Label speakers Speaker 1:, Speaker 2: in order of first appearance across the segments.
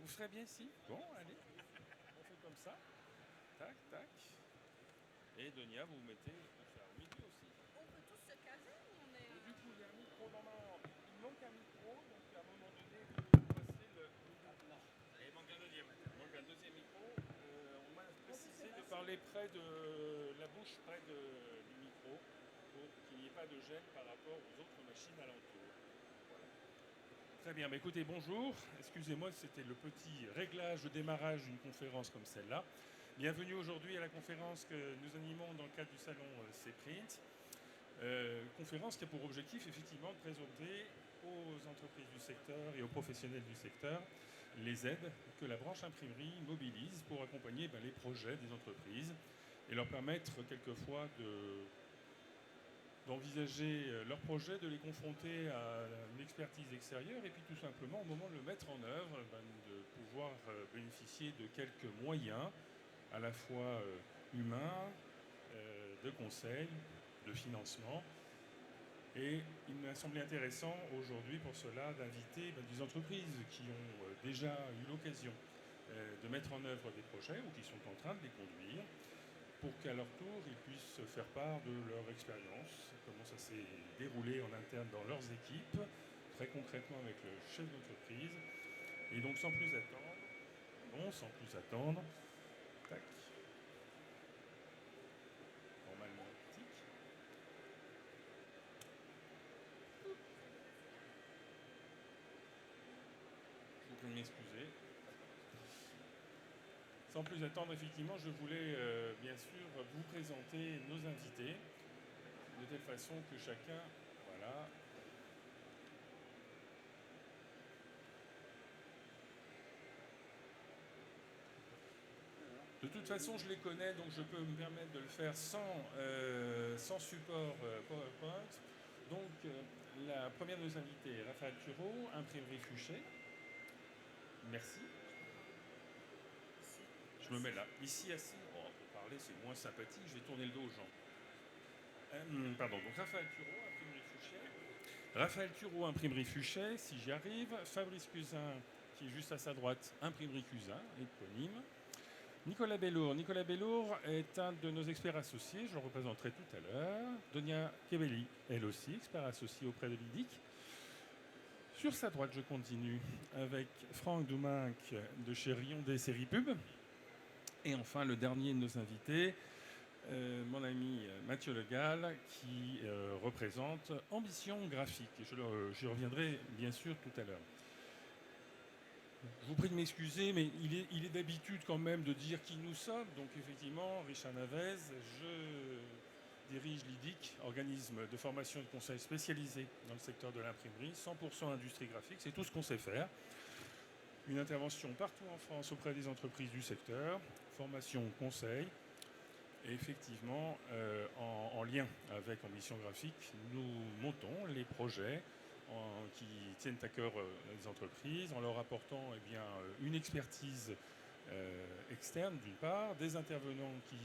Speaker 1: Vous ferez bien ici? Bon, allez. On fait comme ça. Tac, tac. Et Donia, vous mettez ça au milieu aussi.
Speaker 2: On peut tous se caser ou on est.
Speaker 1: Et du coup, il y a un micro. Non, non, il manque un micro. Donc à un moment donné, vous devez passer le. Et il manque un deuxième. Il manque un deuxième micro. On m'a précisé de parler près de la bouche, près du micro, pour qu'il n'y ait pas de gêne par rapport aux autres machines alentour. Très bien, écoutez, bonjour. Excusez-moi, c'était le petit réglage de démarrage d'une conférence comme celle-là. Bienvenue aujourd'hui à la conférence que nous animons dans le cadre du salon CPrint. Conférence qui a pour objectif effectivement de présenter aux entreprises du secteur et aux professionnels du secteur les aides que la branche imprimerie mobilise pour accompagner les projets des entreprises et leur permettre quelquefois d'envisager leurs projets, de les confronter à une expertise extérieure et puis tout simplement au moment de le mettre en œuvre, de pouvoir bénéficier de quelques moyens à la fois humains, de conseils, de financement. Et il m'a semblé intéressant aujourd'hui pour cela d'inviter des entreprises qui ont déjà eu l'occasion de mettre en œuvre des projets ou qui sont en train de les conduire pour qu'à leur tour, ils puissent faire part de leur expérience, comment ça s'est déroulé en interne dans leurs équipes, très concrètement avec le chef d'entreprise. Et donc sans plus attendre, tac, normalement, tic. Je vous prie de m'excuser. Sans plus attendre, effectivement, je voulais bien sûr vous présenter nos invités, de telle façon que chacun, voilà. De toute façon, je les connais, donc je peux me permettre de le faire sans support PowerPoint. Donc, la première de nos invités, Raphaël Thureau, imprimerie Fuchet. Merci. Je me mets là. Ici, assis, on peut parler, c'est moins sympathique, je vais tourner le dos aux gens. Pardon, donc Raphaël Thureau, imprimerie Fuchet. Raphaël Thureau, imprimerie Fuchet, si j'y arrive. Fabrice Cusin, qui est juste à sa droite, imprimerie Cusin, éponyme. Nicolas Bellour. Nicolas Bellour est un de nos experts associés, je le représenterai tout à l'heure. Donia Kebeli, elle aussi, expert associé auprès de l'IDIC. Sur sa droite, je continue avec Franck Douminc de chez Riondé Série Pub. Et enfin, le dernier de nos invités, mon ami Mathieu Le Gall, qui représente Ambition Graphique. J'y reviendrai bien sûr tout à l'heure. Je vous prie de m'excuser, mais il est d'habitude quand même de dire qui nous sommes. Donc effectivement, Richard Navez, je dirige l'IDIC, organisme de formation et de conseil spécialisé dans le secteur de l'imprimerie, 100% industrie graphique, c'est tout ce qu'on sait faire. Une intervention partout en France auprès des entreprises du secteur, formation, conseil. Et effectivement, en lien avec Ambition Graphique, nous montons les projets qui tiennent à cœur les entreprises en leur apportant une expertise externe d'une part, des intervenants qui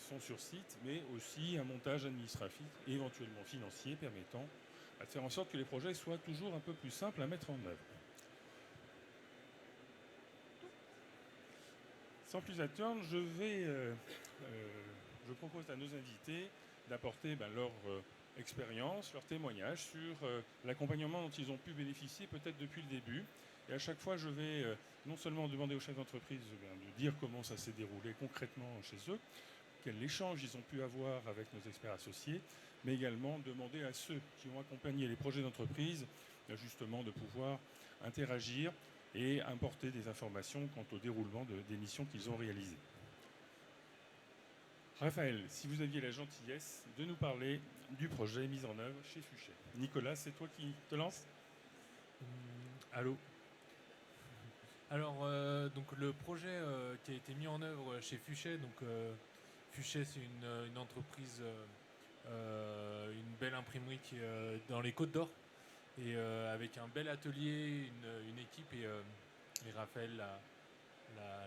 Speaker 1: sont sur site, mais aussi un montage administratif et éventuellement financier permettant de faire en sorte que les projets soient toujours un peu plus simples à mettre en œuvre. Sans plus attendre, je propose à nos invités d'apporter leur expérience, leur témoignage sur l'accompagnement dont ils ont pu bénéficier peut-être depuis le début. Et à chaque fois, je vais non seulement demander aux chefs d'entreprise de dire comment ça s'est déroulé concrètement chez eux, quel échange ils ont pu avoir avec nos experts associés, mais également demander à ceux qui ont accompagné les projets d'entreprise justement de pouvoir interagir et apporter des informations quant au déroulement des missions qu'ils ont réalisées. Raphaël, si vous aviez la gentillesse de nous parler du projet mis en œuvre chez Fuchet. Nicolas, c'est toi qui te lances ?
Speaker 3: Allô. Alors, donc le projet qui a été mis en œuvre chez Fuchet, donc Fuchet c'est une entreprise, une belle imprimerie qui est dans les Côtes d'Or et avec un bel atelier, une équipe et Raphaël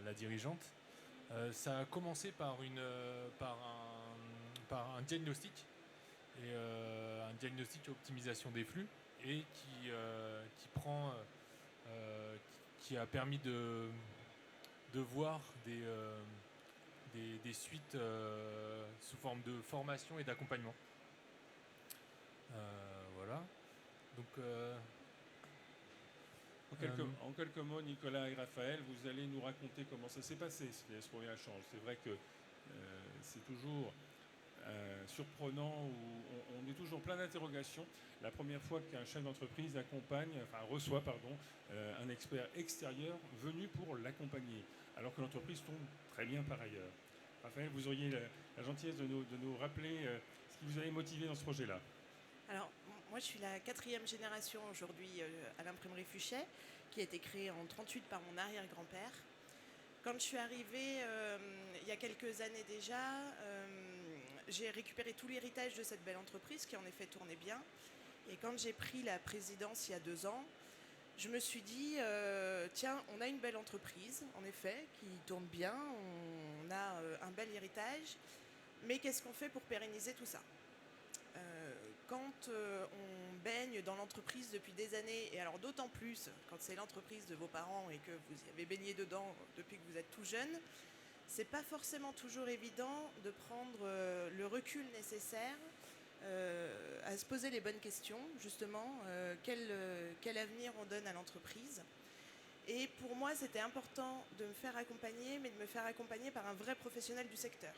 Speaker 3: la dirigeante. Ça a commencé par un diagnostic et un diagnostic optimisation des flux et qui qui a permis de voir des suites sous forme de formation et d'accompagnement. Voilà. Donc,
Speaker 1: En quelques mots, Nicolas et Raphaël, vous allez nous raconter comment ça s'est passé, ce premier échange. C'est vrai que c'est toujours surprenant, où on est toujours plein d'interrogations. La première fois qu'un chef d'entreprise reçoit un expert extérieur venu pour l'accompagner, alors que l'entreprise tourne très bien par ailleurs. Raphaël, vous auriez la gentillesse de nous rappeler ce qui vous avait motivé dans ce projet-là.
Speaker 4: Alors, moi, je suis la 4e génération aujourd'hui à l'imprimerie Fuchet, qui a été créée en 1938 par mon arrière-grand-père. Quand je suis arrivée, il y a quelques années déjà, j'ai récupéré tout l'héritage de cette belle entreprise qui, en effet, tournait bien. Et quand j'ai pris la présidence il y a 2 ans, je me suis dit, tiens, on a une belle entreprise, en effet, qui tourne bien, on a un bel héritage, mais qu'est-ce qu'on fait pour pérenniser tout ça ? Quand on baigne dans l'entreprise depuis des années, et alors d'autant plus quand c'est l'entreprise de vos parents et que vous y avez baigné dedans depuis que vous êtes tout jeune, c'est pas forcément toujours évident de prendre le recul nécessaire à se poser les bonnes questions, justement, quel avenir on donne à l'entreprise. Et pour moi, c'était important de me faire accompagner, mais de me faire accompagner par un vrai professionnel du secteur.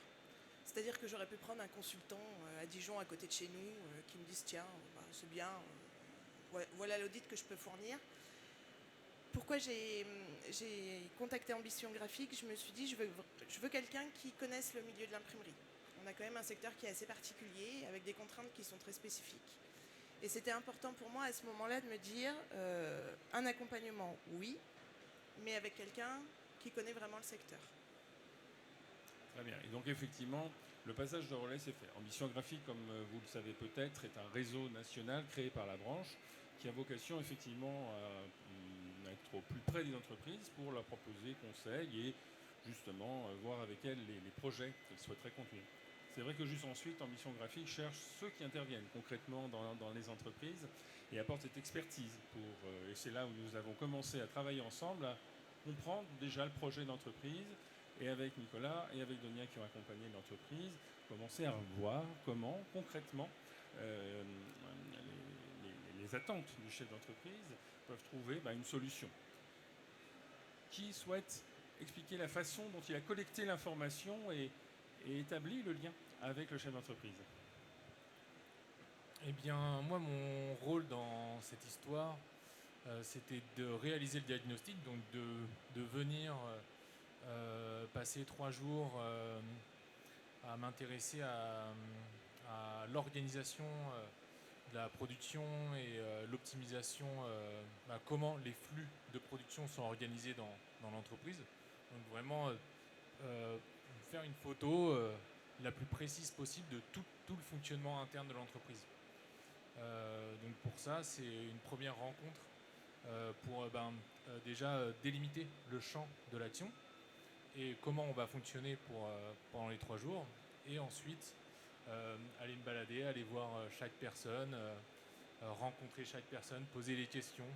Speaker 4: C'est-à-dire que j'aurais pu prendre un consultant à Dijon, à côté de chez nous, qui me dise, tiens, c'est bien, voilà l'audit que je peux fournir. Pourquoi j'ai contacté Ambition Graphique ? Je me suis dit, je veux quelqu'un qui connaisse le milieu de l'imprimerie. On a quand même un secteur qui est assez particulier, avec des contraintes qui sont très spécifiques. Et c'était important pour moi à ce moment-là de me dire, un accompagnement, oui, mais avec quelqu'un qui connaît vraiment le secteur.
Speaker 1: Très bien. Et donc effectivement, le passage de relais s'est fait. Ambition Graphique, comme vous le savez peut-être, est un réseau national créé par la branche qui a vocation effectivement à être au plus près des entreprises pour leur proposer conseils et justement voir avec elles les projets qu'elles souhaiteraient conduire. C'est vrai que juste ensuite, Ambition Graphique cherche ceux qui interviennent concrètement dans les entreprises et apporte cette expertise et c'est là où nous avons commencé à travailler ensemble, à comprendre déjà le projet d'entreprise. Et avec Nicolas et avec Donia qui ont accompagné l'entreprise, commencer à voir comment concrètement les attentes du chef d'entreprise peuvent trouver une solution. Qui souhaite expliquer la façon dont il a collecté l'information et établi le lien avec le chef d'entreprise ?
Speaker 3: Eh bien, moi, mon rôle dans cette histoire, c'était de réaliser le diagnostic, donc de venir... passer 3 jours à m'intéresser à l'organisation de la production et l'optimisation, comment les flux de production sont organisés dans l'entreprise. Donc vraiment faire une photo la plus précise possible de tout le fonctionnement interne de l'entreprise. Donc pour ça, c'est une première rencontre pour déjà délimiter le champ de l'action et comment on va fonctionner pendant les 3 jours, et ensuite aller me balader, aller voir chaque personne, rencontrer chaque personne, poser des questions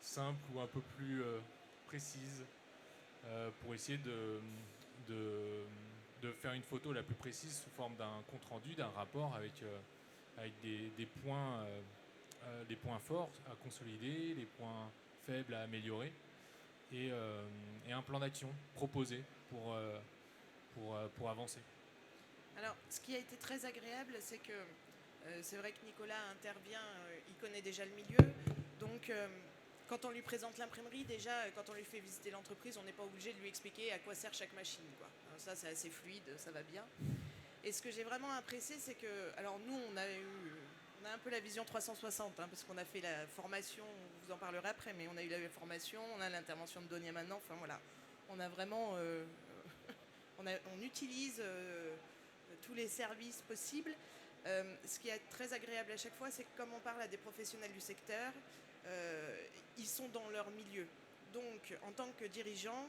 Speaker 3: simples ou un peu plus précises pour essayer de faire une photo la plus précise sous forme d'un compte-rendu, d'un rapport avec des points forts à consolider, les points faibles à améliorer, et un plan d'action proposé pour avancer.
Speaker 4: Alors, ce qui a été très agréable, c'est que c'est vrai que Nicolas intervient, il connaît déjà le milieu, donc quand on lui présente l'imprimerie, déjà, quand on lui fait visiter l'entreprise, on n'est pas obligé de lui expliquer à quoi sert chaque machine, quoi. Alors ça, c'est assez fluide, ça va bien. Et ce que j'ai vraiment apprécié, c'est que, alors nous, on a un peu la vision 360, parce qu'on a fait la formation, on vous en parlera après, mais on a eu la formation, on a l'intervention de Donia maintenant, enfin voilà, on a vraiment, on utilise tous les services possibles. Ce qui est très agréable à chaque fois, c'est que comme on parle à des professionnels du secteur, ils sont dans leur milieu. Donc, en tant que dirigeant,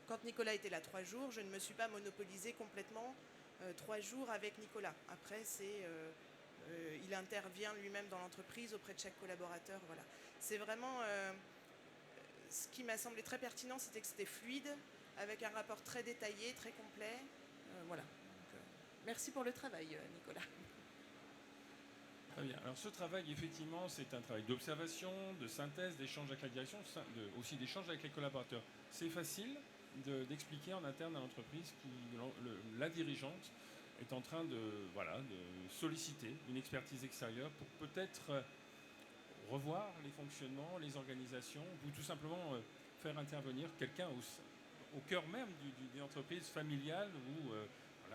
Speaker 4: quand Nicolas était là 3 jours, je ne me suis pas monopolisée complètement 3 jours avec Nicolas. Après, il intervient lui-même dans l'entreprise auprès de chaque collaborateur. Voilà. C'est vraiment ce qui m'a semblé très pertinent, c'était que c'était fluide, avec un rapport très détaillé, très complet. Voilà. Donc, merci pour le travail, Nicolas.
Speaker 1: Très bien. Alors ce travail, effectivement, c'est un travail d'observation, de synthèse, d'échange avec la direction, aussi d'échange avec les collaborateurs. C'est facile d'expliquer en interne à l'entreprise que la dirigeante est en train de solliciter une expertise extérieure pour peut-être revoir les fonctionnements, les organisations, ou tout simplement faire intervenir quelqu'un au cœur même d'une entreprise familiale où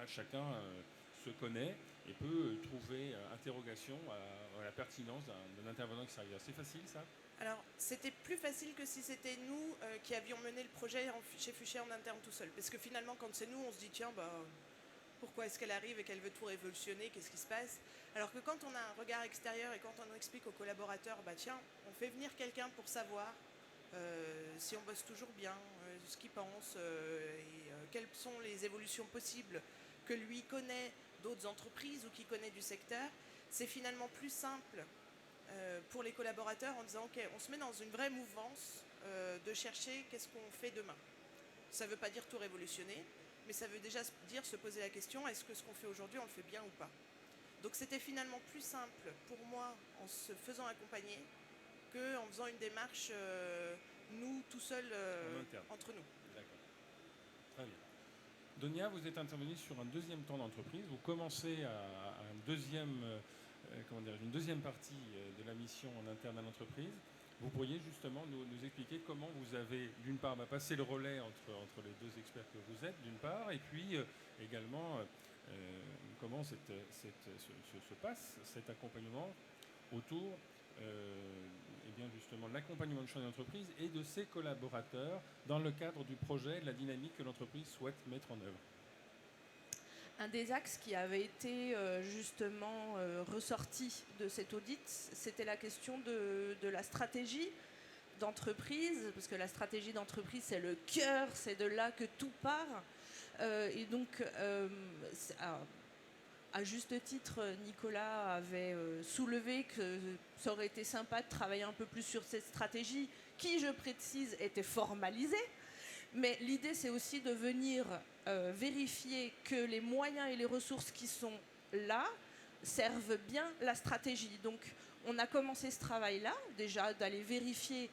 Speaker 1: chacun se connaît et peut trouver interrogation à la pertinence d'un intervenant extérieur. C'est facile, ça?
Speaker 4: Alors, c'était plus facile que si c'était nous qui avions mené le projet chez Fuchet en interne tout seul. Parce que finalement, quand c'est nous, on se dit, tiens, pourquoi est-ce qu'elle arrive et qu'elle veut tout révolutionner? Qu'est-ce qui se passe? Alors que quand on a un regard extérieur et quand on explique aux collaborateurs, tiens, on fait venir quelqu'un pour savoir si on bosse toujours bien, ce qu'il pense et quelles sont les évolutions possibles que lui connaît d'autres entreprises ou qui connaît du secteur, c'est finalement plus simple pour les collaborateurs en disant ok, on se met dans une vraie mouvance de chercher qu'est-ce qu'on fait demain. Ça ne veut pas dire tout révolutionner, mais ça veut déjà dire se poser la question, est-ce que ce qu'on fait aujourd'hui, on le fait bien ou pas? Donc c'était finalement plus simple pour moi en se faisant accompagner qu'en faisant une démarche nous, tout seuls, entre nous.
Speaker 1: D'accord. Très bien. Donia, vous êtes intervenue sur un deuxième temps d'entreprise. Vous commencez à une deuxième partie de la mission en interne à l'entreprise. Vous pourriez justement nous expliquer comment vous avez, d'une part, passé le relais entre les deux experts que vous êtes, d'une part, et puis également comment se passe cet accompagnement autour justement de l'accompagnement du champ d'entreprise et de ses collaborateurs dans le cadre du projet, de la dynamique que l'entreprise souhaite mettre en œuvre.
Speaker 2: Un des axes qui avait été justement ressorti de cet audit, c'était la question de la stratégie d'entreprise, parce que la stratégie d'entreprise, c'est le cœur, c'est de là que tout part. Et donc, à juste titre, Nicolas avait soulevé que ça aurait été sympa de travailler un peu plus sur cette stratégie qui, je précise, était formalisée. Mais l'idée, c'est aussi de venir vérifier que les moyens et les ressources qui sont là servent bien la stratégie. Donc, on a commencé ce travail-là, déjà d'aller vérifier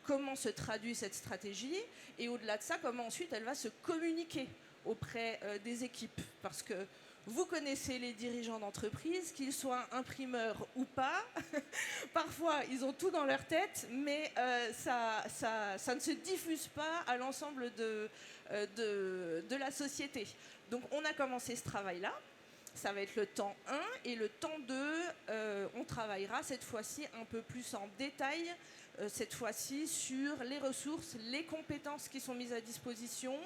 Speaker 2: comment se traduit cette stratégie et au-delà de ça, comment ensuite elle va se communiquer auprès des équipes. Parce que vous connaissez les dirigeants d'entreprise, qu'ils soient imprimeurs ou pas. Parfois, ils ont tout dans leur tête, mais ça ne se diffuse pas à l'ensemble de la société. Donc, on a commencé ce travail-là. Ça va être le temps 1. Et le temps 2, on travaillera cette fois-ci un peu plus en détail, cette fois-ci sur les ressources, les compétences qui sont mises à disposition,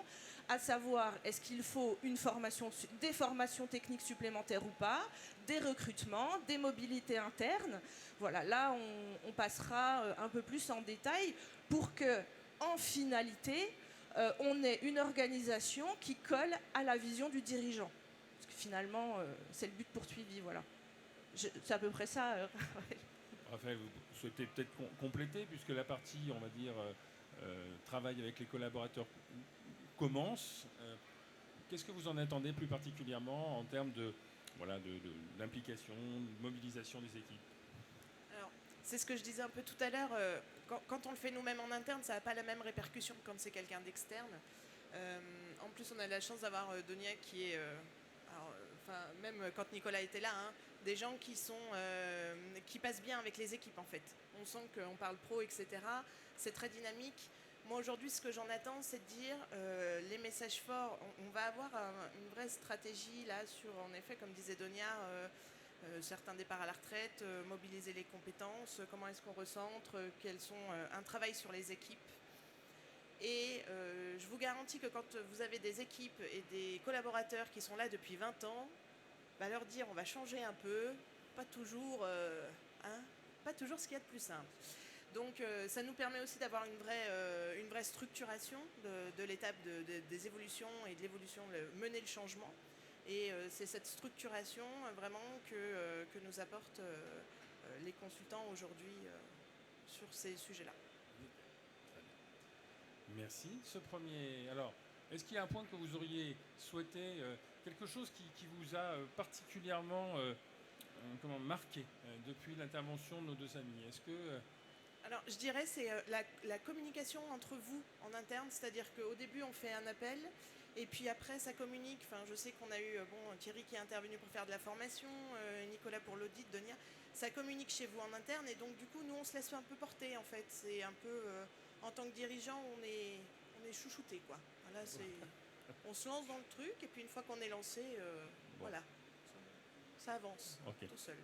Speaker 2: à savoir est-ce qu'il faut des formations techniques supplémentaires ou pas, des recrutements, des mobilités internes. Voilà, là on passera un peu plus en détail pour que, en finalité, on ait une organisation qui colle à la vision du dirigeant. Parce que finalement, c'est le but poursuivi, voilà. C'est à peu près ça.
Speaker 1: Raphaël, vous souhaitez peut-être compléter, puisque la partie, on va dire, travail avec les collaborateurs commence. Qu'est-ce que vous en attendez plus particulièrement en termes d'implication, de mobilisation des équipes?
Speaker 4: Alors, c'est ce que je disais un peu tout à l'heure. Quand on le fait nous-mêmes en interne, ça n'a pas la même répercussion que quand c'est quelqu'un d'externe. En plus, on a la chance d'avoir Donia qui est... même quand Nicolas était là, des gens qui passent bien avec les équipes en fait. On sent qu'on parle pro, etc. C'est très dynamique. Moi aujourd'hui, ce que j'en attends, c'est de dire les messages forts. On va avoir une vraie stratégie là sur, en effet, comme disait Donia, certains départs à la retraite, mobiliser les compétences, comment est-ce qu'on recentre, un travail sur les équipes. Et je vous garantis que quand vous avez des équipes et des collaborateurs qui sont là depuis 20 ans, leur dire on va changer un peu, pas toujours ce qu'il y a de plus simple. Donc ça nous permet aussi d'avoir une vraie structuration de l'étape des évolutions et de l'évolution, mener le changement. Et c'est cette structuration vraiment que nous apportent les consultants aujourd'hui sur ces sujets-là.
Speaker 1: Merci. Ce premier. Alors, est-ce qu'il y a un point que vous auriez souhaité, quelque chose qui vous a particulièrement marqué depuis l'intervention de nos deux amis? Est-ce que.
Speaker 4: Alors, je dirais c'est la communication entre vous en interne, c'est-à-dire qu'au début on fait un appel et puis après ça communique. Enfin, je sais qu'on a eu Thierry qui est intervenu pour faire de la formation, Nicolas pour l'audit, Donia. Ça communique chez vous en interne et donc du coup nous on se laisse un peu porter en fait. C'est un peu en tant que dirigeant on est chouchouté quoi. Voilà, on se lance dans le truc et puis une fois qu'on est lancé, voilà, ça avance tout seul.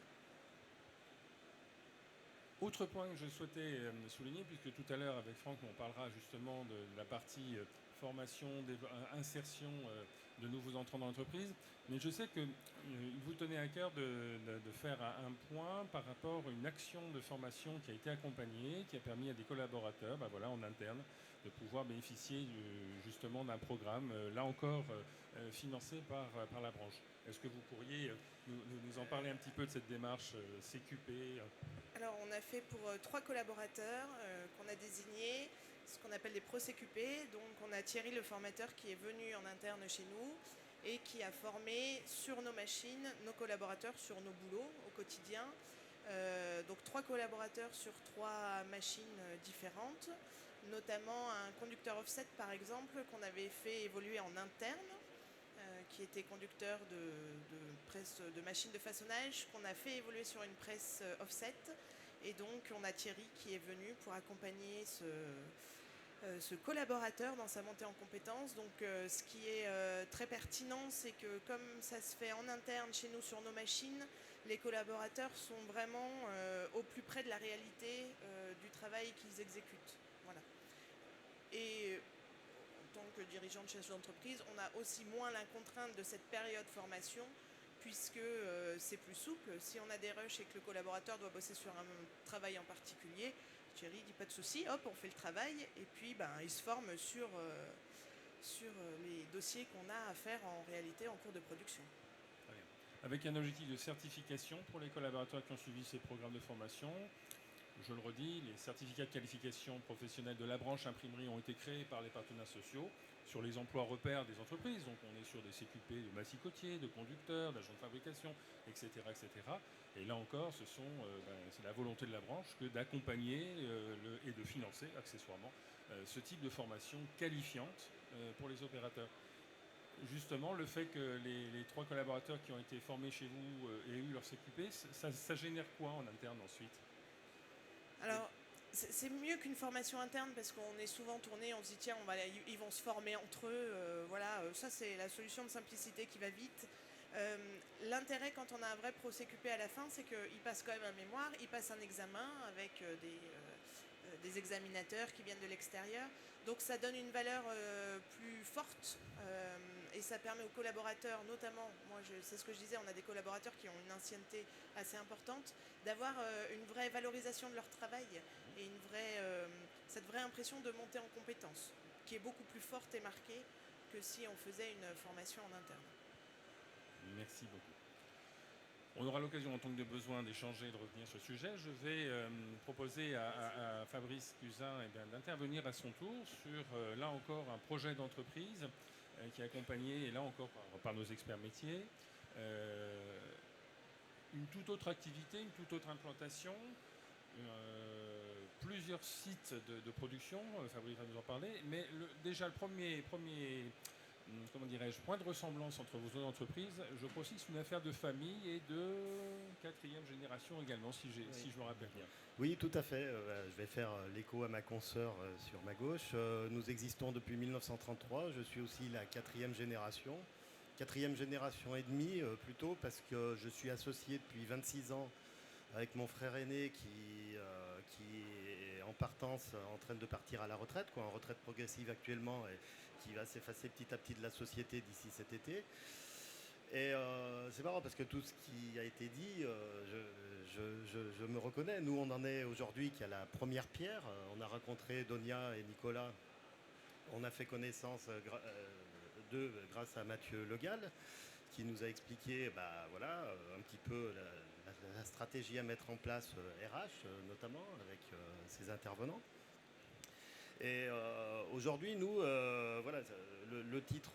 Speaker 1: Autre point que je souhaitais souligner, puisque tout à l'heure avec Franck on parlera justement de la partie formation, insertion de nouveaux entrants dans l'entreprise, mais je sais que vous tenez à cœur de faire un point par rapport à une action de formation qui a été accompagnée, qui a permis à des collaborateurs en interne de pouvoir bénéficier justement d'un programme, là encore financé par la branche. Est-ce que vous pourriez nous en parler un petit peu de cette démarche CQP?
Speaker 4: Alors, on a fait pour 3 collaborateurs qu'on a désignés, ce qu'on appelle des pro-CQP. Donc, on a Thierry, le formateur, qui est venu en interne chez nous et qui a formé sur nos machines nos collaborateurs sur nos boulots au quotidien. Donc, 3 collaborateurs sur 3 machines différentes, notamment un conducteur offset, par exemple, qu'on avait fait évoluer en interne, qui était conducteur de machines de façonnage, qu'on a fait évoluer sur une presse offset. Et donc, on a Thierry qui est venu pour accompagner ce collaborateur dans sa montée en compétences. Donc, ce qui est très pertinent, c'est que comme ça se fait en interne chez nous sur nos machines, les collaborateurs sont vraiment au plus près de la réalité du travail qu'ils exécutent. Voilà. Et en tant que dirigeant de chef d'entreprise, on a aussi moins la contrainte de cette période formation, puisque c'est plus souple. Si on a des rushs et que le collaborateur doit bosser sur un travail en particulier, Thierry dit pas de souci, hop, on fait le travail, et puis il se forme sur les dossiers qu'on a à faire en réalité en cours de production.
Speaker 1: Très bien. Avec un objectif de certification pour les collaborateurs qui ont suivi ces programmes de formation. Je le redis, les certificats de qualification professionnelle de la branche imprimerie ont été créés par les partenaires sociaux sur les emplois repères des entreprises. Donc on est sur des CQP de massicotiers, de conducteurs, d'agents de fabrication, etc., etc. Et là encore, c'est la volonté de la branche que d'accompagner et de financer accessoirement ce type de formation qualifiante pour les opérateurs. Justement, le fait que les 3 collaborateurs qui ont été formés chez vous aient eu leur CQP, ça génère quoi en interne ensuite?
Speaker 4: Alors, c'est mieux qu'une formation interne parce qu'on est souvent tourné, on se dit tiens, ils vont se former entre eux. Ça c'est la solution de simplicité qui va vite. L'intérêt quand on a un vrai pro CQP à la fin, c'est qu'il passe quand même un mémoire, il passe un examen avec des examinateurs qui viennent de l'extérieur. Donc ça donne une valeur plus forte et ça permet aux collaborateurs, notamment, c'est ce que je disais, on a des collaborateurs qui ont une ancienneté assez importante, d'avoir une vraie valorisation de leur travail et cette vraie impression de monter en compétences, qui est beaucoup plus forte et marquée que si on faisait une formation en interne.
Speaker 1: Merci beaucoup. On aura l'occasion en tant que de besoin d'échanger et de revenir sur ce sujet. Je vais proposer à Fabrice Cusin d'intervenir à son tour sur, là encore, un projet d'entreprise qui est accompagné, et là encore, par nos experts métiers. Une toute autre activité, une toute autre implantation, plusieurs sites de production, Fabrice va nous en parler, mais déjà le premier point de ressemblance entre vos deux entreprises, je crois aussi que c'est une affaire de famille et de 4e génération également, si je me rappelle bien.
Speaker 5: Oui, tout à fait. Je vais faire l'écho à ma consoeur sur ma gauche. Nous existons depuis 1933. Je suis aussi la 4e génération. 4e génération et demie plutôt, parce que je suis associé depuis 26 ans avec mon frère aîné qui est en partance, en train de partir à la retraite, en retraite progressive actuellement, et qui va s'effacer petit à petit de la société d'ici cet été. Et c'est marrant parce que tout ce qui a été dit, je me reconnais. Nous, on en est aujourd'hui qu'à la première pierre. On a rencontré Donia et Nicolas. On a fait connaissance d'eux grâce à Mathieu Legal, qui nous a expliqué un petit peu la stratégie à mettre en place RH, notamment avec ses intervenants. Et Aujourd'hui, nous, voilà, le titre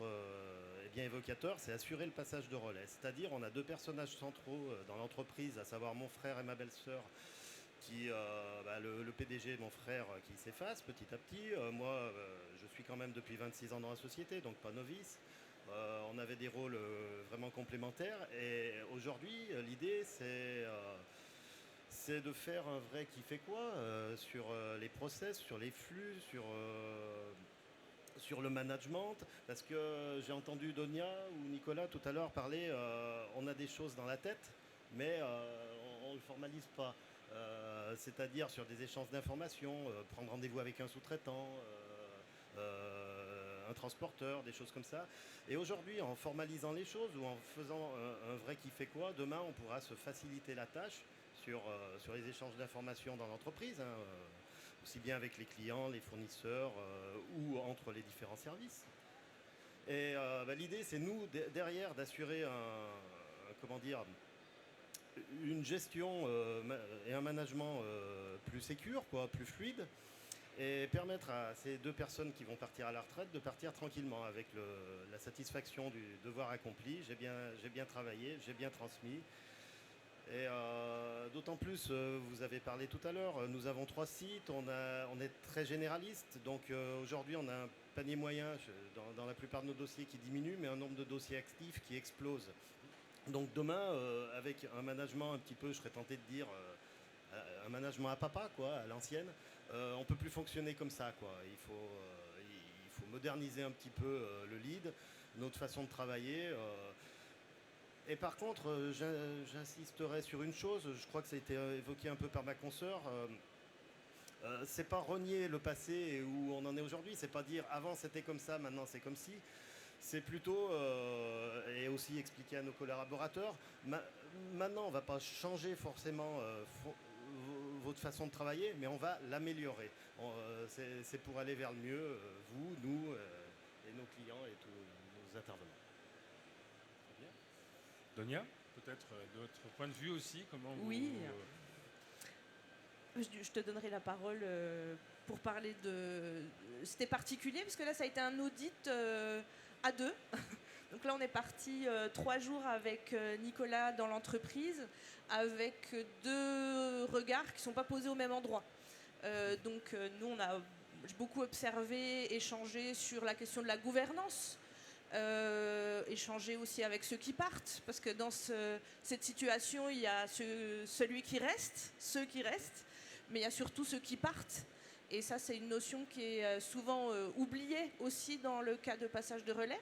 Speaker 5: est bien évocateur, c'est assurer le passage de relais. C'est-à-dire, on a deux personnages centraux dans l'entreprise, à savoir mon frère et ma belle-sœur, qui, le PDG, mon frère, qui s'efface petit à petit. Moi, je suis quand même depuis 26 ans dans la société, donc pas novice. On avait des rôles vraiment complémentaires. Et aujourd'hui, l'idée, c'est de faire un vrai qui fait quoi sur les process, sur les flux, sur le management. Parce que j'ai entendu Donia ou Nicolas tout à l'heure parler, on a des choses dans la tête, mais on ne le formalise pas. C'est-à-dire sur des échanges d'informations, prendre rendez-vous avec un sous-traitant, un transporteur, des choses comme ça. Et aujourd'hui, en formalisant les choses ou en faisant un vrai qui fait quoi, demain, on pourra se faciliter la tâche sur les échanges d'informations dans l'entreprise, aussi bien avec les clients, les fournisseurs ou entre les différents services. Et l'idée, c'est nous, derrière, d'assurer une gestion et un management plus sécure, plus fluide, et permettre à ces deux personnes qui vont partir à la retraite de partir tranquillement avec la satisfaction du devoir accompli. J'ai bien travaillé, j'ai bien transmis. Et d'autant plus, vous avez parlé tout à l'heure, nous avons 3 sites, on est très généraliste, donc aujourd'hui on a un panier moyen dans la plupart de nos dossiers qui diminue, mais un nombre de dossiers actifs qui explose. Donc demain, avec un management un petit peu, je serais tenté de dire, un management à papa, à l'ancienne, on ne peut plus fonctionner comme ça, Il faut moderniser un petit peu le lead, notre façon de travailler. Et par contre, j'insisterai sur une chose, je crois que ça a été évoqué un peu par ma consoeur. C'est pas renier le passé et où on en est aujourd'hui, c'est pas dire avant c'était comme ça, maintenant c'est comme si. C'est plutôt, et aussi expliquer à nos collaborateurs, maintenant on ne va pas changer forcément votre façon de travailler, mais on va l'améliorer. C'est pour aller vers le mieux, vous, nous, et nos clients et tous nos intervenants.
Speaker 1: Donia, peut-être d'autres points de vue aussi, comment vous...
Speaker 2: Oui. Je te donnerai la parole pour parler de... C'était particulier, parce que là, ça a été un audit à deux. Donc là, on est parti 3 jours avec Nicolas dans l'entreprise, avec 2 regards qui ne sont pas posés au même endroit. Nous, on a beaucoup observé, échangé sur la question de la gouvernance, échanger aussi avec ceux qui partent, parce que dans cette situation, il y a ceux qui restent, mais il y a surtout ceux qui partent. Et ça, c'est une notion qui est souvent oubliée aussi dans le cas de passage de relais.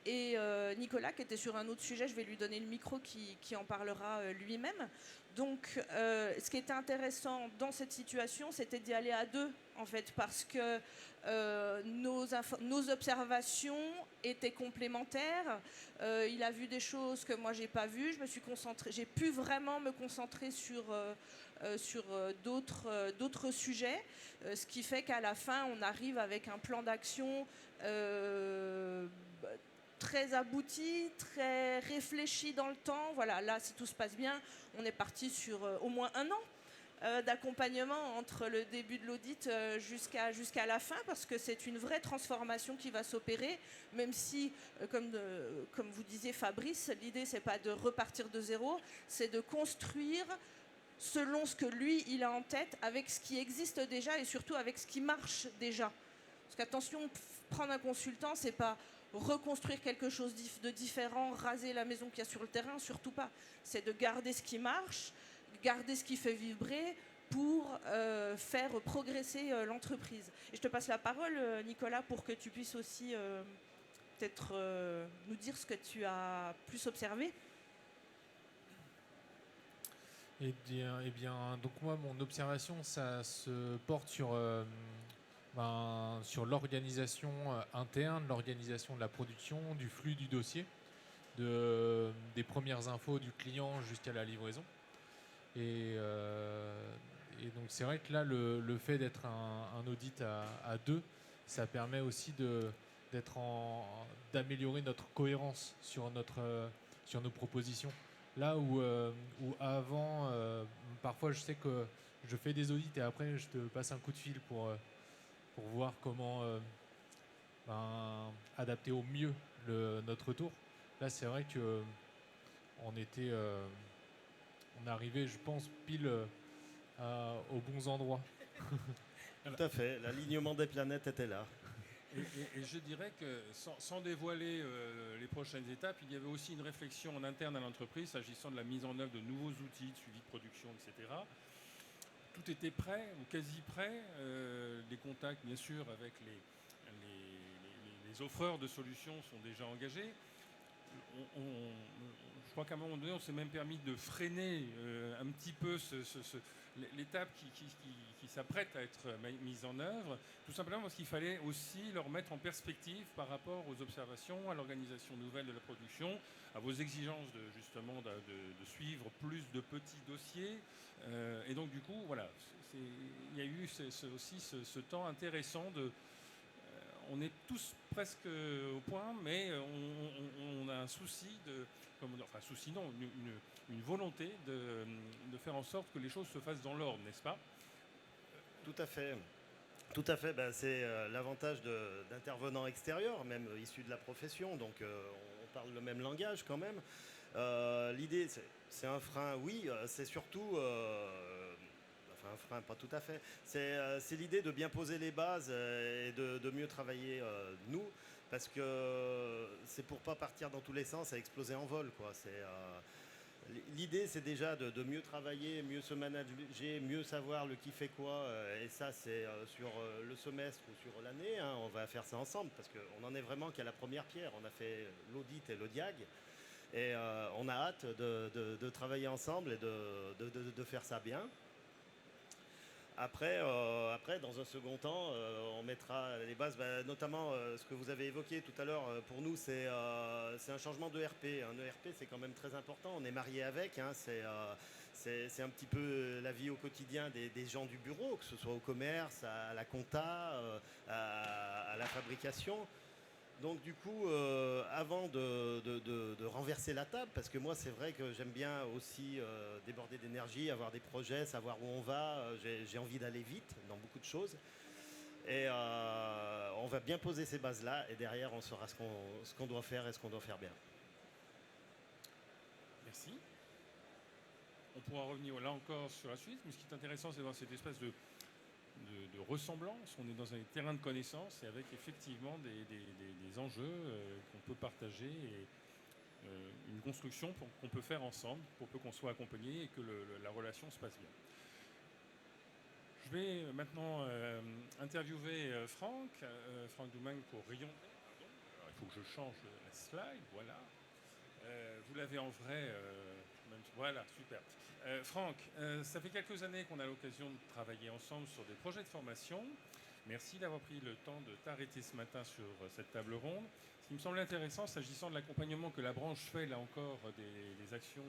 Speaker 2: Et Nicolas, qui était sur un autre sujet, je vais lui donner le micro, qui en parlera lui-même. Donc, ce qui était intéressant dans cette situation, c'était d'y aller à 2, en fait, parce que nos observations étaient complémentaires. Il a vu des choses que moi, j'ai pas vues. J'ai pu vraiment me concentrer sur d'autres sujets, ce qui fait qu'à la fin, on arrive avec un plan d'action très abouti, très réfléchi dans le temps. Voilà, là, si tout se passe bien, on est parti sur au moins 1 an d'accompagnement entre le début de l'audit jusqu'à la fin, parce que c'est une vraie transformation qui va s'opérer, même si, comme vous disiez Fabrice, l'idée, c'est pas de repartir de zéro, c'est de construire selon ce que lui, il a en tête, avec ce qui existe déjà et surtout avec ce qui marche déjà. Parce qu'attention, prendre un consultant, c'est pas reconstruire quelque chose de différent, raser la maison qu'il y a sur le terrain, surtout pas. C'est de garder ce qui marche, garder ce qui fait vibrer pour faire progresser l'entreprise. Et je te passe la parole, Nicolas, pour que tu puisses aussi peut-être nous dire ce que tu as plus observé.
Speaker 3: Eh bien, donc moi, mon observation, ça se porte sur l'organisation interne, l'organisation de la production, du flux du dossier, des premières infos du client jusqu'à la livraison. Et donc c'est vrai que là, le fait d'être un audit à 2, ça permet aussi d'améliorer notre cohérence sur nos propositions. Là où avant, parfois je sais que je fais des audits et après je te passe un coup de fil pour pour voir comment adapter au mieux notre tour. Là, c'est vrai que on arrivait, je pense, pile aux bons endroits.
Speaker 5: Tout à fait, l'alignement des planètes était là.
Speaker 1: Et je dirais que sans dévoiler les prochaines étapes, il y avait aussi une réflexion en interne à l'entreprise s'agissant de la mise en œuvre de nouveaux outils de suivi de production, etc. Tout était prêt, ou quasi prêt. Les contacts, bien sûr, avec les offreurs de solutions sont déjà engagés. Je crois qu'à un moment donné, on s'est même permis de freiner un petit peu l'étape qui s'apprête à être mise en œuvre, tout simplement parce qu'il fallait aussi leur mettre en perspective par rapport aux observations, à l'organisation nouvelle de la production, à vos exigences justement de suivre plus de petits dossiers. Et donc du coup, voilà, il y a eu aussi ce temps intéressant de... on est tous presque au point, mais on a un souci une volonté de faire en sorte que les choses se fassent dans l'ordre, n'est-ce pas?
Speaker 5: Tout à fait. Tout à fait. Ben, c'est l'avantage d'intervenants extérieurs, même issus de la profession. Donc on parle le même langage quand même. L'idée, c'est un frein, oui. C'est surtout... enfin, un frein, pas tout à fait. C'est l'idée de bien poser les bases et de mieux travailler nous. Parce que c'est pour pas partir dans tous les sens à exploser en vol, quoi. L'idée, c'est déjà de mieux travailler, mieux se manager, mieux savoir le qui fait quoi. Et ça, c'est sur le semestre ou sur l'année. Hein, on va faire ça ensemble parce qu'on en est vraiment qu'à la première pierre. On a fait l'audit et le diag. Et on a hâte de travailler ensemble et de faire ça bien. Après, dans un second temps, on mettra les bases, notamment ce que vous avez évoqué tout à l'heure. Pour nous, c'est un changement de RP. Un ERP, c'est quand même très important. On est marié avec. Hein, c'est un petit peu la vie au quotidien des gens du bureau, que ce soit au commerce, à la compta, à la fabrication. Donc du coup, avant de renverser la table, parce que moi c'est vrai que j'aime bien aussi déborder d'énergie, avoir des projets, savoir où on va, j'ai envie d'aller vite dans beaucoup de choses. Et on va bien poser ces bases-là et derrière on saura ce qu'on doit faire et ce qu'on doit faire bien.
Speaker 1: Merci. On pourra revenir là encore sur la suite, mais ce qui est intéressant, c'est dans cette espèce de ressemblance. On est dans un terrain de connaissance et avec effectivement des enjeux qu'on peut partager et une construction qu'on peut faire ensemble pour peu qu'on soit accompagné et que la relation se passe bien. Je vais maintenant interviewer Franck Doumagne pour Rion. Alors, il faut que je change la slide, voilà. Vous l'avez en vrai, voilà, super. Franck, ça fait quelques années qu'on a l'occasion de travailler ensemble sur des projets de formation. Merci d'avoir pris le temps de t'arrêter ce matin sur cette table ronde. Ce qui me semble intéressant, s'agissant de l'accompagnement que la branche fait, là encore, des actions,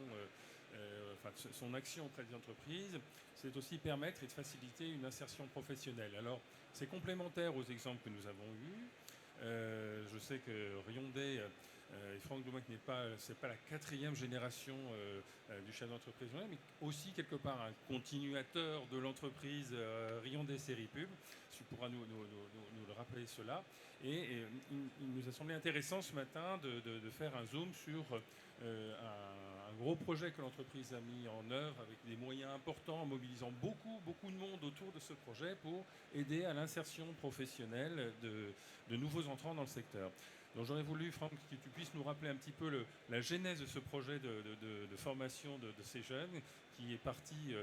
Speaker 1: son action auprès des entreprises, c'est aussi permettre et de faciliter une insertion professionnelle. Alors, c'est complémentaire aux exemples que nous avons eus. Je sais que Riondé... et Franck Doumagne c'est pas la 4e génération du chef d'entreprise, mais aussi quelque part un continuateur de l'entreprise Riondé Série Pub. Tu pourras nous le rappeler cela. Et il nous a semblé intéressant ce matin de faire un zoom sur un gros projet que l'entreprise a mis en œuvre avec des moyens importants, en mobilisant beaucoup de monde autour de ce projet pour aider à l'insertion professionnelle de nouveaux entrants dans le secteur. Donc j'aurais voulu, Franck, que tu puisses nous rappeler un petit peu la genèse de ce projet de formation de ces jeunes qui est parti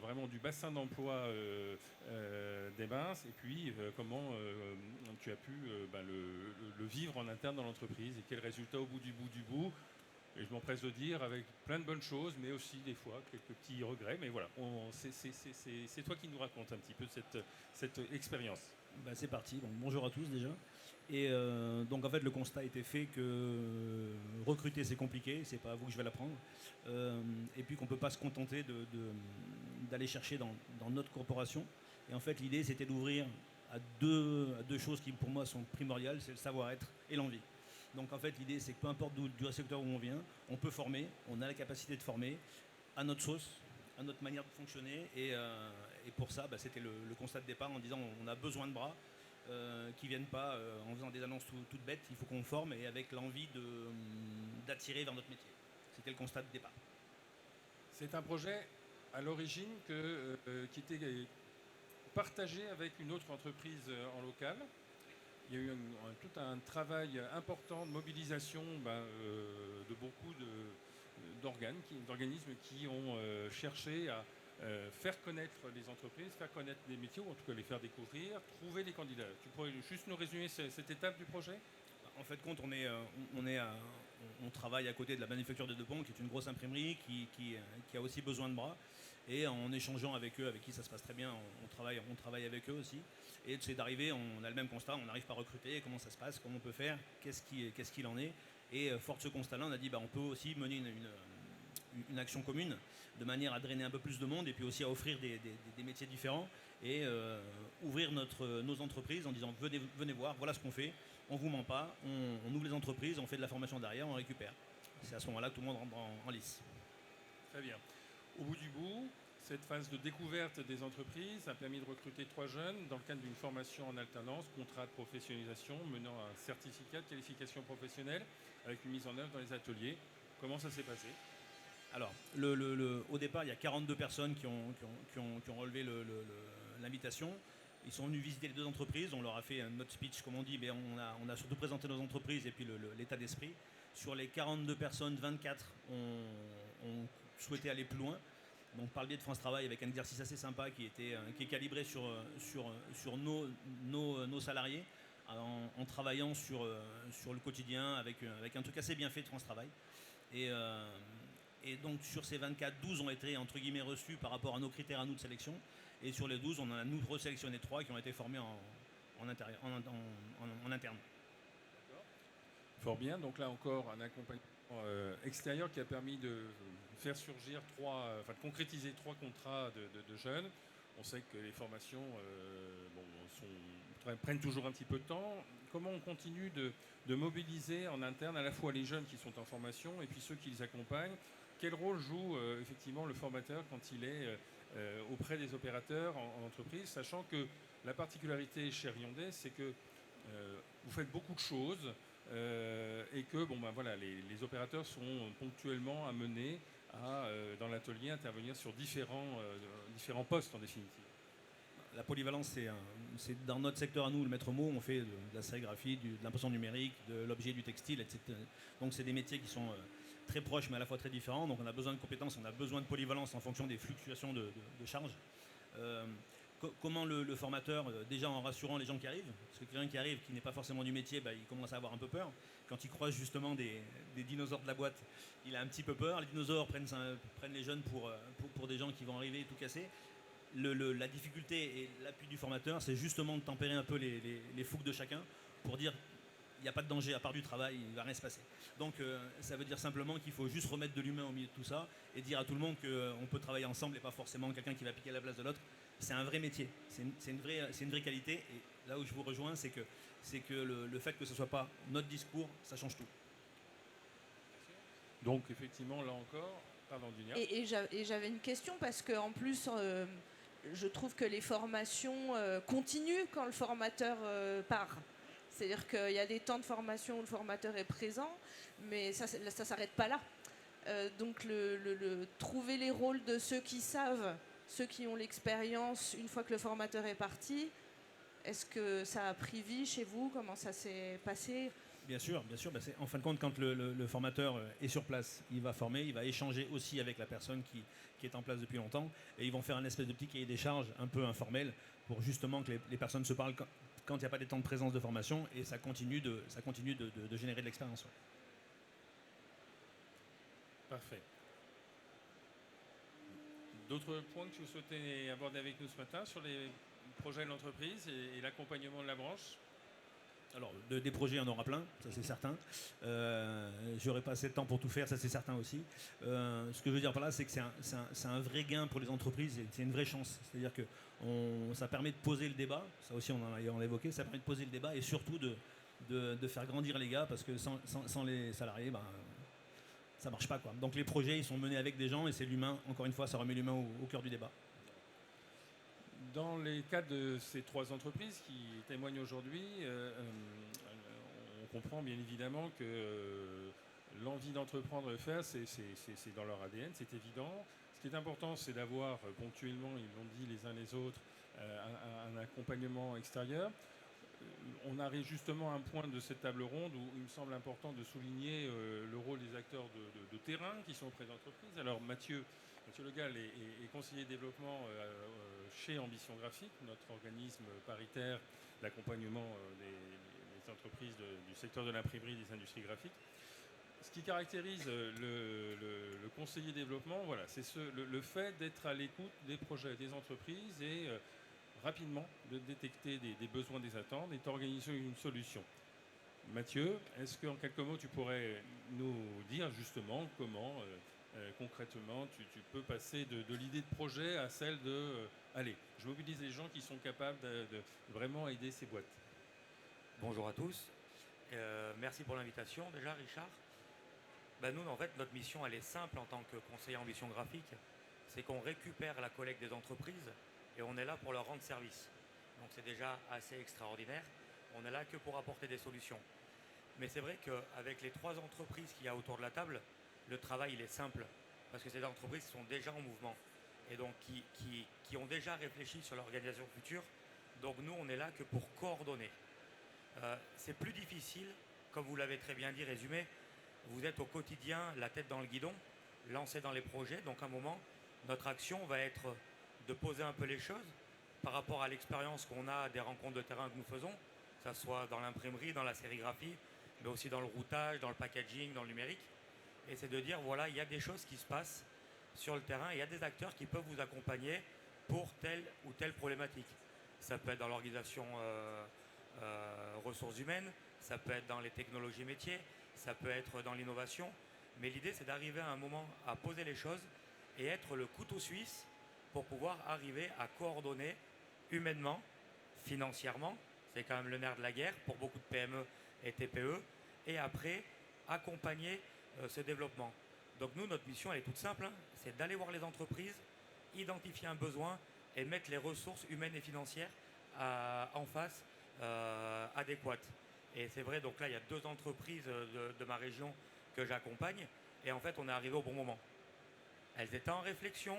Speaker 1: vraiment du bassin d'emploi des Bains et puis comment tu as pu le vivre en interne dans l'entreprise et quel résultat au bout du bout. Et je m'empresse de dire avec plein de bonnes choses, mais aussi des fois quelques petits regrets. Mais voilà, c'est toi qui nous racontes un petit peu cette expérience.
Speaker 6: C'est parti. Donc, bonjour à tous déjà. Et donc en fait le constat a été fait que recruter c'est compliqué, c'est pas à vous que je vais l'apprendre. Et puis qu'on ne peut pas se contenter d'aller chercher dans notre corporation. Et en fait l'idée c'était d'ouvrir à deux choses qui pour moi sont primordiales, c'est le savoir-être et l'envie. Donc en fait l'idée c'est que peu importe du secteur où on vient, on peut former, on a la capacité de former à notre sauce, à notre manière de fonctionner et Et pour ça, c'était le constat de départ en disant on a besoin de bras qui ne viennent pas en faisant des annonces toutes bêtes. Il faut qu'on forme et avec l'envie d'attirer vers notre métier. C'était le constat de départ.
Speaker 1: C'est un projet à l'origine qui était partagé avec une autre entreprise en local. Il y a eu tout un travail important de mobilisation de beaucoup d'organismes qui ont cherché à faire connaître les entreprises, faire connaître les métiers, ou en tout cas les faire découvrir, trouver les candidats. Tu pourrais juste nous résumer cette étape du projet ?
Speaker 6: En fait, on travaille à côté de la manufacture de Depont, qui est une grosse imprimerie qui a aussi besoin de bras. Et en échangeant avec eux, avec qui ça se passe très bien, on travaille avec eux aussi. Et c'est d'arriver, on a le même constat, on n'arrive pas à recruter, comment ça se passe, comment on peut faire, qu'est-ce qu'il en est. Et fort de ce constat-là, on a dit on peut aussi mener une action commune de manière à drainer un peu plus de monde et puis aussi à offrir des métiers différents et ouvrir nos entreprises en disant venez voir, voilà ce qu'on fait, on ne vous ment pas, on ouvre les entreprises, on fait de la formation derrière, on récupère. C'est à ce moment-là que tout le monde rentre en lice.
Speaker 1: Très bien. Au bout du bout, cette phase de découverte des entreprises a permis de recruter 3 jeunes dans le cadre d'une formation en alternance, contrat de professionnalisation menant à un certificat de qualification professionnelle avec une mise en œuvre dans les ateliers. Comment ça s'est passé ?
Speaker 6: Alors, au départ, il y a 42 personnes qui ont relevé l'invitation. Ils sont venus visiter les 2 entreprises. On leur a fait notre speech, comme on dit, mais on a surtout présenté nos entreprises et puis l'état d'esprit. Sur les 42 personnes, 24 ont souhaité aller plus loin. Donc, par le biais de France Travail, avec un exercice assez sympa qui est calibré sur nos salariés, en travaillant sur le quotidien, avec un truc assez bien fait de France Travail. Et donc sur ces 24, 12 ont été entre guillemets reçus par rapport à nos critères à nous de sélection. Et sur les 12, on en a nous resélectionné 3 qui ont été formés en interne.
Speaker 1: Fort bien, donc là encore un accompagnement extérieur qui a permis de faire surgir de concrétiser 3 contrats de jeunes. On sait que les formations prennent toujours un petit peu de temps. Comment on continue de mobiliser en interne à la fois les jeunes qui sont en formation et puis ceux qui les accompagnent ? Quel rôle joue effectivement le formateur quand il est auprès des opérateurs en entreprise, sachant que la particularité chez Riondais, c'est que vous faites beaucoup de choses et que les opérateurs sont ponctuellement amenés à, dans l'atelier, intervenir sur différents postes en définitive.
Speaker 6: La polyvalence, c'est dans notre secteur à nous, le maître mot. On fait de la sérigraphie, de l'impression numérique, de l'objet, du textile, etc. Donc c'est des métiers qui sont très proches mais à la fois très différents. Donc on a besoin de compétences, on a besoin de polyvalence en fonction des fluctuations de charges. Comment le formateur, déjà en rassurant les gens qui arrivent, parce que quelqu'un qui arrive qui n'est pas forcément du métier, il commence à avoir un peu peur. Quand il croise justement des dinosaures de la boîte, il a un petit peu peur. Les dinosaures prennent les jeunes pour des gens qui vont arriver et tout casser. La difficulté et l'appui du formateur, c'est justement de tempérer un peu les fougues de chacun pour dire il n'y a pas de danger, à part du travail, il ne va rien se passer. Donc ça veut dire simplement qu'il faut juste remettre de l'humain au milieu de tout ça et dire à tout le monde qu'on peut travailler ensemble et pas forcément quelqu'un qui va piquer la place de l'autre. C'est un vrai métier, c'est une vraie qualité. Et là où je vous rejoins, c'est que le fait que ce ne soit pas notre discours, ça change tout.
Speaker 1: Donc effectivement, là encore, pardon Dunia.
Speaker 2: Et j'avais une question parce qu'en plus, je trouve que les formations continuent quand le formateur part. C'est-à-dire qu'il y a des temps de formation où le formateur est présent, mais ça ne s'arrête pas là. Donc trouver les rôles de ceux qui savent, ceux qui ont l'expérience une fois que le formateur est parti, est-ce que ça a pris vie chez vous? Comment ça s'est passé?
Speaker 6: Bien sûr. En fin de compte, quand le formateur est sur place, il va former, il va échanger aussi avec la personne qui est en place depuis longtemps, et ils vont faire un espèce de petit cahier des charges un peu informel pour justement que les personnes se parlent quand il n'y a pas des temps de présence de formation, et ça continue de générer de l'expérience. Ouais.
Speaker 1: Parfait. D'autres points que vous souhaitez aborder avec nous ce matin sur les projets de l'entreprise et l'accompagnement de la branche?
Speaker 6: Alors, des projets, il y en aura plein, ça c'est certain. J'aurai pas assez de temps pour tout faire, ça c'est certain aussi. Ce que je veux dire par là, c'est que c'est un vrai gain pour les entreprises, et c'est une vraie chance. C'est-à-dire que ça permet de poser le débat, ça aussi on l'a évoqué, ça permet de poser le débat et surtout de faire grandir les gars, parce que sans les salariés, ça marche pas, quoi. Donc les projets, ils sont menés avec des gens, et c'est l'humain, encore une fois, ça remet l'humain au cœur du débat.
Speaker 1: Dans les cas de ces 3 entreprises qui témoignent aujourd'hui, on comprend bien évidemment que l'envie d'entreprendre et de faire, c'est dans leur ADN, c'est évident. Ce qui est important, c'est d'avoir ponctuellement, ils l'ont dit les uns les autres, un accompagnement extérieur. On arrive justement à un point de cette table ronde où il me semble important de souligner le rôle des acteurs de terrain qui sont auprès d'entreprises. Alors Mathieu Le Gall est conseiller développement chez Ambition Graphique, notre organisme paritaire d'accompagnement des entreprises du secteur de l'imprimerie et des industries graphiques. Ce qui caractérise le conseiller développement, voilà, c'est le fait d'être à l'écoute des projets des entreprises et rapidement de détecter des besoins, des attentes et d'organiser une solution. Mathieu, est-ce qu'en quelques mots, tu pourrais nous dire justement comment concrètement tu peux passer de l'idée de projet à celle de allez, je mobilise les gens qui sont capables de vraiment aider ces boîtes.
Speaker 7: Bonjour à tous. Merci pour l'invitation déjà, Richard. Nous, en fait, notre mission, elle est simple en tant que conseiller ambition graphique. C'est qu'on récupère la collecte des entreprises et on est là pour leur rendre service. Donc c'est déjà assez extraordinaire. On est là que pour apporter des solutions. Mais c'est vrai qu'avec les 3 entreprises qu'il y a autour de la table, le travail, il est simple. Parce que c'est des entreprises qui sont déjà en mouvement et donc qui ont déjà réfléchi sur l'organisation future. Donc nous, on est là que pour coordonner. C'est plus difficile, comme vous l'avez très bien dit, résumé. Vous êtes au quotidien, la tête dans le guidon, lancé dans les projets. Donc à un moment, notre action va être de poser un peu les choses par rapport à l'expérience qu'on a des rencontres de terrain que nous faisons, que ce soit dans l'imprimerie, dans la sérigraphie, mais aussi dans le routage, dans le packaging, dans le numérique. Et c'est de dire, voilà, il y a des choses qui se passent sur le terrain, il y a des acteurs qui peuvent vous accompagner pour telle ou telle problématique. Ça peut être dans l'organisation ressources humaines, ça peut être dans les technologies métiers, ça peut être dans l'innovation. Mais l'idée, c'est d'arriver à un moment à poser les choses et être le couteau suisse pour pouvoir arriver à coordonner humainement, financièrement, c'est quand même le nerf de la guerre pour beaucoup de PME et TPE, et après accompagner ce développement. Donc nous, notre mission, elle est toute simple, hein, c'est d'aller voir les entreprises, identifier un besoin et mettre les ressources humaines et financières en face adéquates. Et c'est vrai, donc là, il y a 2 entreprises de ma région que j'accompagne, et en fait, on est arrivé au bon moment. Elles étaient en réflexion,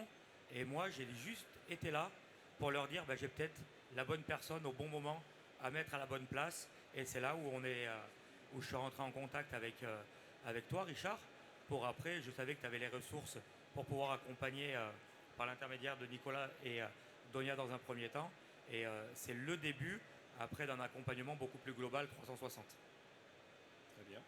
Speaker 7: et moi, j'ai juste été là pour leur dire, j'ai peut-être la bonne personne au bon moment à mettre à la bonne place. Et c'est là où je suis rentré en contact avec toi, Richard, pour après, je savais que tu avais les ressources pour pouvoir accompagner par l'intermédiaire de Nicolas et Donia dans un premier temps. Et c'est le début, après, d'un accompagnement beaucoup plus global, 360.
Speaker 1: Très bien.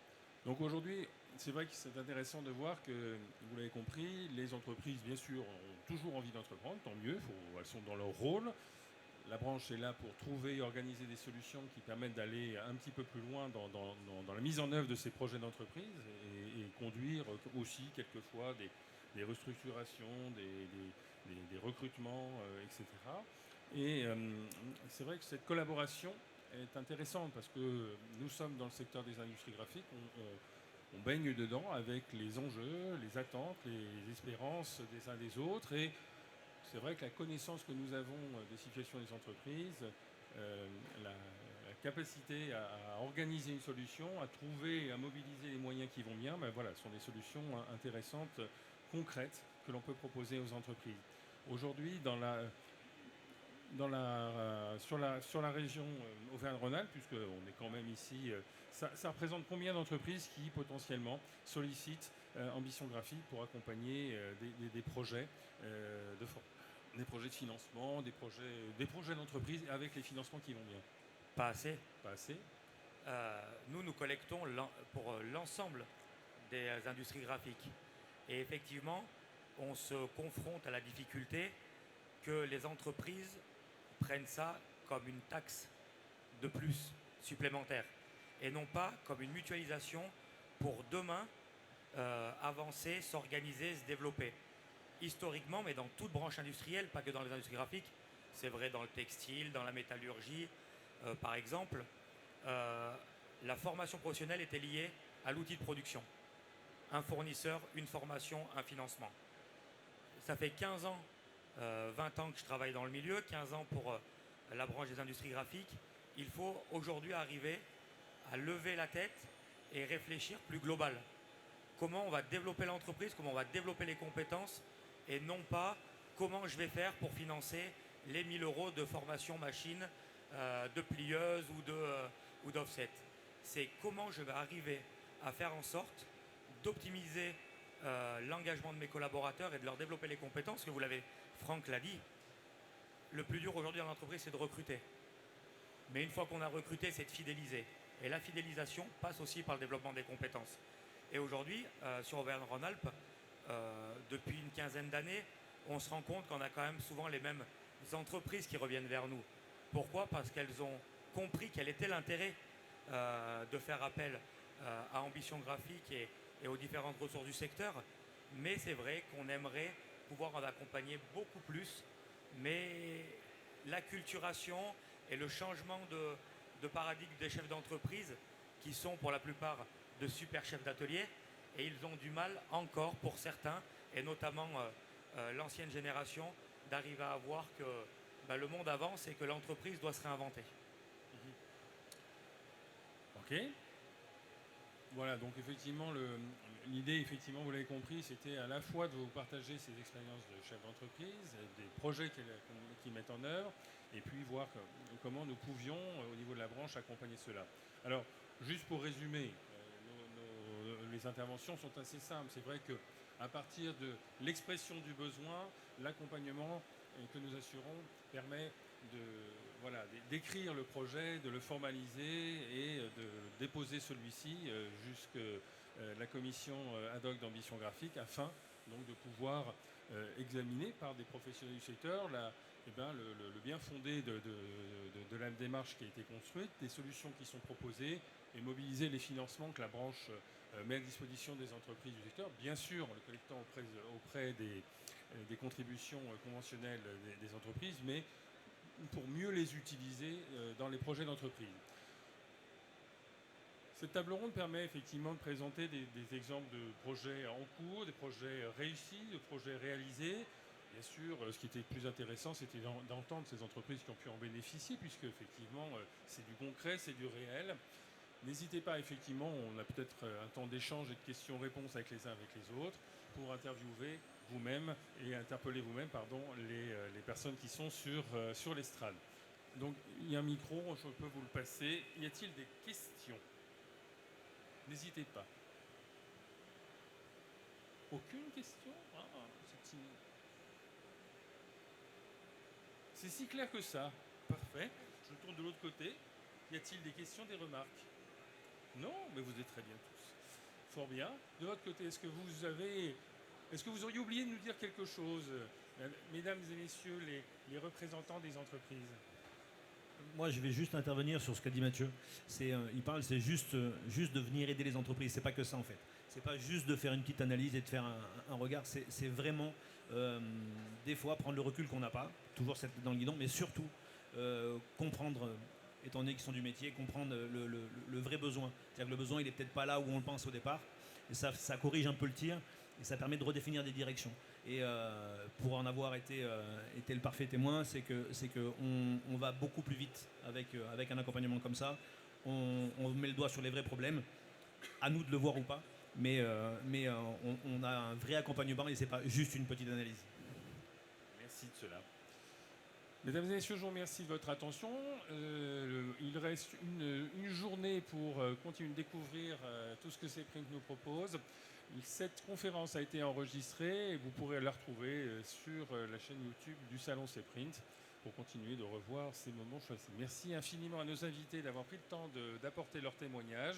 Speaker 1: Donc aujourd'hui, c'est vrai que c'est intéressant de voir que, vous l'avez compris, les entreprises, bien sûr, ont toujours envie d'entreprendre, tant mieux, elles sont dans leur rôle. La branche est là pour trouver et organiser des solutions qui permettent d'aller un petit peu plus loin dans la mise en œuvre de ces projets d'entreprise et conduire aussi quelquefois des restructurations, des recrutements, etc. Et c'est vrai que cette collaboration est intéressante parce que nous sommes dans le secteur des industries graphiques, on baigne dedans avec les enjeux, les attentes, les espérances des uns des autres. Et c'est vrai que la connaissance que nous avons des situations des entreprises, la capacité à organiser une solution, à trouver, à mobiliser les moyens qui vont bien, voilà, sont des solutions intéressantes, concrètes, que l'on peut proposer aux entreprises. Aujourd'hui, sur la région Auvergne-Rhône-Alpes, puisqu'on est quand même ici, ça représente combien d'entreprises qui potentiellement sollicitent Ambition Graphique pour accompagner des projets des projets de financement, des projets d'entreprise avec les financements qui vont bien?
Speaker 7: Pas assez.
Speaker 1: Pas assez.
Speaker 7: Nous collectons pour l'ensemble des industries graphiques. Et effectivement, on se confronte à la difficulté que les entreprises prennent ça comme une taxe de plus supplémentaire et non pas comme une mutualisation pour demain avancer, s'organiser, se développer. Historiquement, mais dans toute branche industrielle, pas que dans les industries graphiques, c'est vrai dans le textile, dans la métallurgie, par exemple, la formation professionnelle était liée à l'outil de production. Un fournisseur, une formation, un financement. Ça fait 15 ans 20 ans que je travaille dans le milieu, 15 ans pour la branche des industries graphiques. Il faut aujourd'hui arriver à lever la tête et réfléchir plus global. Comment on va développer l'entreprise, comment on va développer les compétences, et non pas comment je vais faire pour financer les 1000 euros de formation machine, de plieuse ou d'offset. C'est comment je vais arriver à faire en sorte d'optimiser l'engagement de mes collaborateurs et de leur développer les compétences, que vous l'avez, Franck l'a dit, le plus dur aujourd'hui dans l'entreprise, c'est de recruter. Mais une fois qu'on a recruté, c'est de fidéliser. Et la fidélisation passe aussi par le développement des compétences. Et aujourd'hui, sur Auvergne-Rhône-Alpes, depuis une quinzaine d'années, on se rend compte qu'on a quand même souvent les mêmes entreprises qui reviennent vers nous. Pourquoi ? Parce qu'elles ont compris quel était l'intérêt de faire appel à Ambition Graphique et aux différentes ressources du secteur. Mais c'est vrai qu'on aimerait pouvoir en accompagner beaucoup plus. Mais l'acculturation et le changement de paradigme des chefs d'entreprise, qui sont pour la plupart de super chefs d'atelier, et ils ont du mal encore pour certains, et notamment l'ancienne génération, d'arriver à voir que le monde avance et que l'entreprise doit se réinventer.
Speaker 1: Ok. Voilà, donc effectivement, l'idée, effectivement, vous l'avez compris, c'était à la fois de vous partager ces expériences de chef d'entreprise, des projets qu'ils mettent en œuvre, et puis voir comment nous pouvions, au niveau de la branche, accompagner cela. Alors, juste pour résumer, les interventions sont assez simples. C'est vrai qu'à partir de l'expression du besoin, l'accompagnement que nous assurons permet d'écrire le projet, de le formaliser et de déposer celui-ci jusqu'à la commission ad hoc d'ambition graphique, afin donc de pouvoir examiner par des professionnels du secteur le bien fondé de la démarche qui a été construite, des solutions qui sont proposées, et mobiliser les financements que la branche met à disposition des entreprises du secteur, bien sûr en le collectant auprès des contributions conventionnelles des entreprises, mais pour mieux les utiliser dans les projets d'entreprise. Cette table ronde permet effectivement de présenter des exemples de projets en cours, des projets réussis, de projets réalisés. Bien sûr, ce qui était le plus intéressant, c'était d'entendre ces entreprises qui ont pu en bénéficier, puisque effectivement, c'est du concret, c'est du réel. N'hésitez pas, effectivement, on a peut-être un temps d'échange et de questions-réponses avec les uns avec les autres, pour interviewer vous-même et interpeller vous-même, les personnes qui sont sur l'estrade. Donc, il y a un micro, je peux vous le passer. Y a-t-il des questions ? N'hésitez pas. Aucune question ? C'est si clair que ça. Parfait. Je tourne de l'autre côté. Y a-t-il des questions, des remarques ? Non, mais vous êtes très bien tous. Fort bien. De votre côté, est-ce que vous auriez oublié de nous dire quelque chose, mesdames et messieurs les représentants des entreprises ?
Speaker 6: Moi, je vais juste intervenir sur ce qu'a dit Mathieu. Il parle, c'est juste de venir aider les entreprises. C'est pas que ça en fait. C'est pas juste de faire une petite analyse et de faire un regard. C'est vraiment des fois prendre le recul qu'on n'a pas, toujours dans le guidon, mais surtout comprendre, étant donné qu'ils sont du métier, comprendre le vrai besoin. C'est-à-dire que le besoin, il est peut-être pas là où on le pense au départ. Et ça corrige un peu le tir et ça permet de redéfinir des directions. Et pour en avoir été le parfait témoin, c'est que on va beaucoup plus vite avec un accompagnement comme ça. On met le doigt sur les vrais problèmes, à nous de le voir ou pas, mais on a un vrai accompagnement et c'est pas juste une petite analyse.
Speaker 1: Merci de cela. Mesdames et messieurs, je vous remercie de votre attention. Il reste une journée pour continuer de découvrir tout ce que Cprint nous propose. Cette conférence a été enregistrée et vous pourrez la retrouver sur la chaîne YouTube du Salon Cprint pour continuer de revoir ces moments choisis. Merci infiniment à nos invités d'avoir pris le temps d'apporter leur témoignage.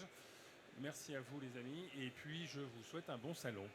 Speaker 1: Merci à vous les amis et puis je vous souhaite un bon salon.